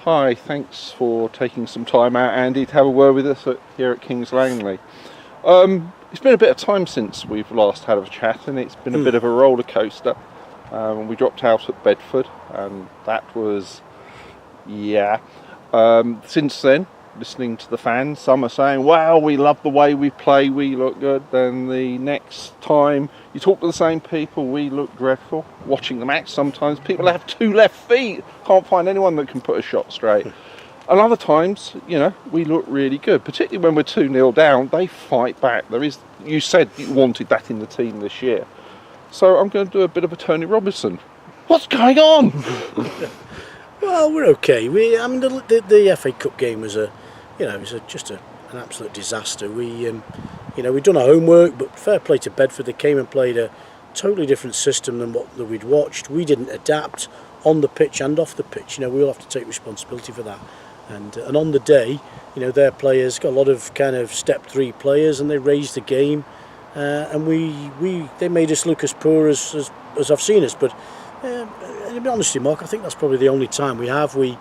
Hi, thanks for taking some time out, Andy, to have a word with us here at Kings Langley. It's been a bit of time since we've last had a chat, and it's been a bit of a roller coaster. We dropped out at Bedford, and that was, since then, listening to the fans, some are saying, wow, we love the way we play, we look good. Then the next time you talk to the same people, we look dreadful. Watching the match, sometimes people have two left feet, can't find anyone that can put a shot straight. And other times, we look really good, particularly when we're 2-0 down. They fight back. You said you wanted that in the team this year, so I'm going to do a bit of a Tony Robinson. What's going on? Well, we're okay. The FA Cup game was just an absolute disaster. We'd done our homework, but fair play to Bedford. They came and played a totally different system than what we'd watched. We didn't adapt on the pitch and off the pitch. We all have to take responsibility for that. And on the day, their players got a lot of kind of step 3 players, and they raised the game, and they made us look as poor as I've seen us. But to be honest with you, Mark, I think that's probably the only time we have. We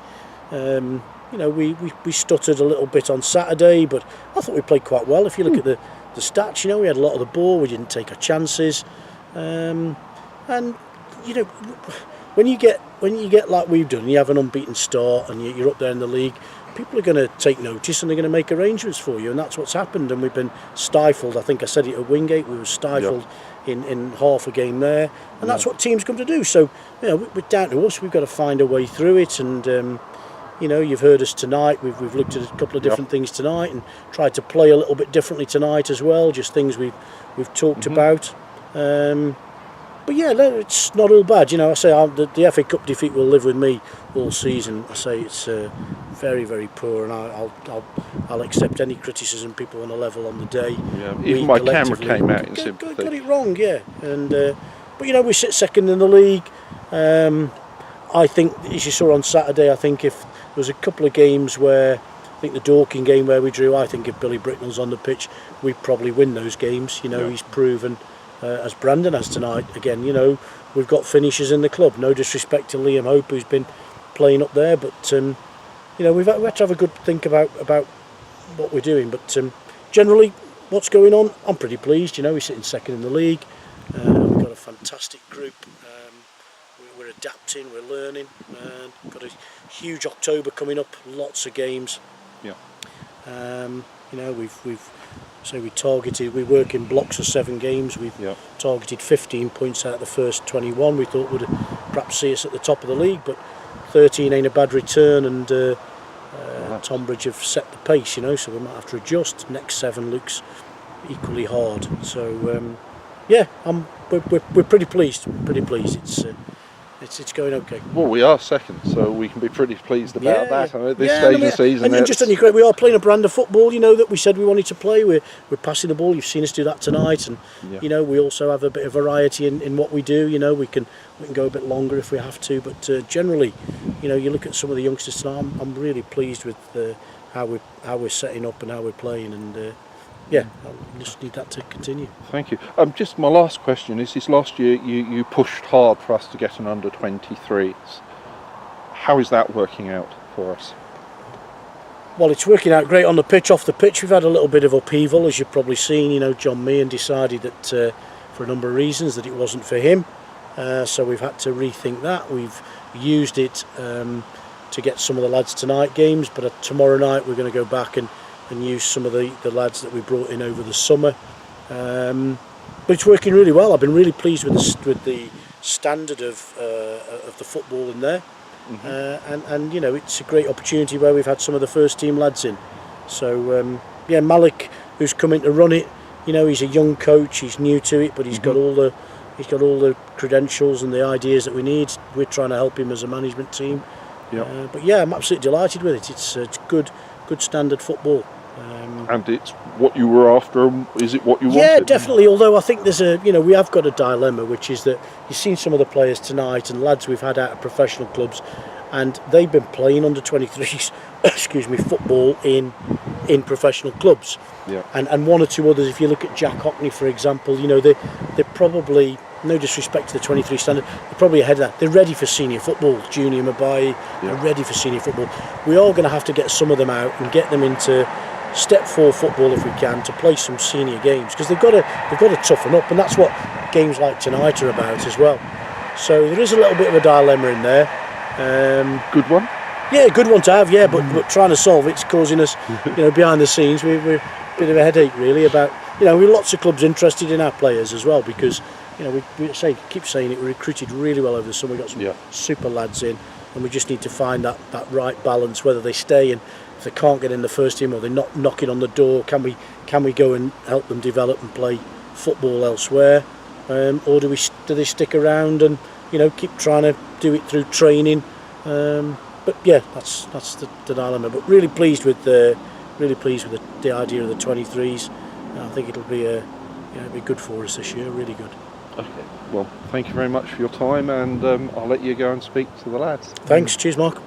stuttered a little bit on Saturday, but I thought we played quite well. If you look at the stats, we had a lot of the ball. We didn't take our chances, and when you get like we've done, you have an unbeaten start and you're up there in the league, people are going to take notice and they're going to make arrangements for you, and that's what's happened. And we've been stifled. I think I said it at Wingate, we were stifled in half a game there, and that's what teams come to do. So we're down to us. We've got to find a way through it, and you've heard us tonight. We've looked at a couple of different things tonight and tried to play a little bit differently tonight as well, just things we've talked about. But it's not all bad. I say the FA Cup defeat will live with me all season. I say it's very, very poor, and I'll accept any criticism people want to level on the day. Yeah, even my camera came out in sympathy. Got it wrong, and but we sit second in the league. I think, as you saw on Saturday, I think if there was a couple of games where, I think the Dorking game where we drew, I think if Billy Bricknell's on the pitch, we'd probably win those games. He's proven. As Brandon has tonight, again, we've got finishers in the club. No disrespect to Liam Hope, who's been playing up there, but we've had to have a good think about what we're doing. But generally, what's going on, I'm pretty pleased. We're sitting second in the league. We've got a fantastic group. We're adapting, we're learning. We've got a huge October coming up, lots of games. Yeah. We work in blocks of 7 games. We've targeted 15 points out of the first 21. We thought would perhaps see us at the top of the league, but 13 ain't a bad return, and Tonbridge have set the pace, so we might have to adjust. Next 7 looks equally hard. So we're pretty pleased. It's going okay. Well, we are second, so we can be pretty pleased about that. At this stage of the season, and just on your credit, we are playing a brand of football, that we said we wanted to play. We're passing the ball. You've seen us do that tonight, and we also have a bit of variety in what we do. We can go a bit longer if we have to, but generally, you look at some of the youngsters tonight. I'm really pleased with how we're setting up and how we're playing, and I just need that to continue. Thank you. Just my last question is, this last year you pushed hard for us to get an under-23s. How is that working out for us? Well, it's working out great on the pitch. Off the pitch, we've had a little bit of upheaval, as you've probably seen. John Meehan decided that for a number of reasons that it wasn't for him. So we've had to rethink that. We've used it to get some of the lads tonight games, but tomorrow night we're going to go back and use some of the lads that we brought in over the summer. But it's working really well. I've been really pleased with the standard of the football in there. And it's a great opportunity where we've had some of the first team lads in. So Malik, who's come in to run it, he's a young coach, he's new to it, but he's got all the credentials and the ideas that we need. We're trying to help him as a management team. But I'm absolutely delighted with it. It's good standard football. And it's what you were after. Is it what you wanted? Yeah, definitely. Although I think there's we have got a dilemma, which is that you've seen some of the players tonight and lads we've had out of professional clubs, and they've been playing under 23s, football in professional clubs. Yeah. And one or two others. If you look at Jack Hockney, for example, they're probably no disrespect to the 23 standard, they're probably ahead of that. They're ready for senior football. Junior Mabai, they're ready for senior football. We are going to have to get some of them out and get them into step 4 football if we can, to play some senior games, because they've got to toughen up, and that's what games like tonight are about as well. So there is a little bit of a dilemma in there. Good one. Yeah, good one to have. Yeah, but trying to solve it's causing us, behind the scenes, we're a bit of a headache really about. We've lots of clubs interested in our players as well, because we keep saying it. We recruited really well over the summer. We got some super lads in, and we just need to find that right balance. Whether they stay, and if they can't get in the first team, or they're not knocking on the door, can we go and help them develop and play football elsewhere, or do they stick around and keep trying to do it through training? But yeah, that's the dilemma. But really pleased with the idea of the 23s. I think it'll be be good for us this year. Really good. Okay. Well, thank you very much for your time, and I'll let you go and speak to the lads. Thanks. Cheers, Mark.